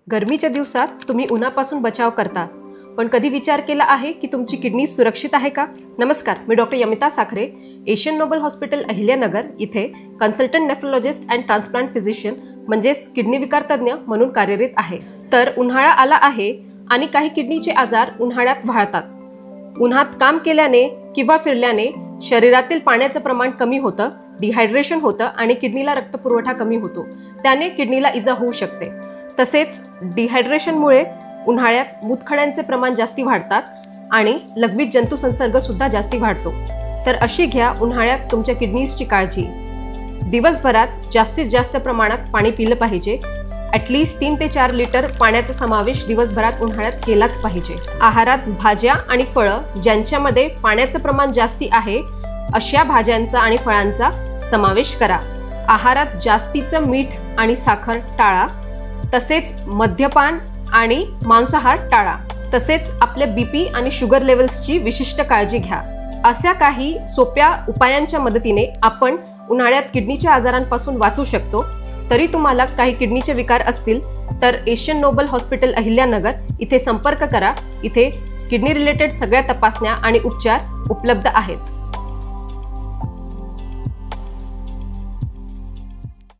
गरमीच्या दिवसात तुम्ही उन्हापासून बचाव करता, पण कधी विचार केला आहे की तुमची किडनी सुरक्षित आहे का? नमस्कार, मी doctor Yamita Sakhare, Asian noble hospital Ahilyanagar इथे consultant nephrologist and transplant physician म्हणजेच किडनी विकार तज्ञ म्हणून कार्यरत आहे। तर उन्हाळा आला आहे आणि काही किडनीचे आजार उन्हाळ्यात वाढतात। उन्हात काम केल्याने किंवा फिरल्याने शरीरातील पाण्याचे प्रमाण कमी होतं, डिहायड्रेशन होतं आणि किडनीला रक्तपुरवठा कमी होतो, त्याने किडनीला इजा होऊ शकते। तसेच डिहायड्रेशनमुळे उन्हाळ्यात मूतखड्यांचे प्रमाण जास्ती वाढतात आणि लघवीत जंतुसंसर्ग सुद्धा जास्ती वाढतो। तर अशी घ्या उन्हाळ्यात तुमच्या किडनीजची काळजी। दिवसभरात जास्तीत जास्त प्रमाणात पाणी पिलं पाहिजे। ॲटलीस्ट 3 ते 4 लिटर पाण्याचा समावेश दिवसभरात उन्हाळ्यात केलाच पाहिजे। आहारात भाज्या आणि फळं ज्यांच्यामध्ये पाण्याचं प्रमाण जास्ती आहे अशा भाज्यांचा आणि फळांचा समावेश करा। आहारात जास्तीचं मीठ आणि साखर टाळा। तसेच मद्यपान आणि मांसाहार टाळा। तसेच आपल्या बीपी आणि शुगर लेवल्सची विशिष्ट काळजी घ्या। अशा काही सोप्या उपायांच्या मदतीने आपण उन्हाळ्यात किडनीच्या आजारांपासून वाचू शकतो। तरी तुम्हाला काही किडनीचे विकार असतील तर एशियन नोबल हॉस्पिटल अहिल्यानगर इथे संपर्क करा। इथे किडनी रिलेटेड सगळ्या तपासण्या आणि उपचार उपलब्ध आहेत।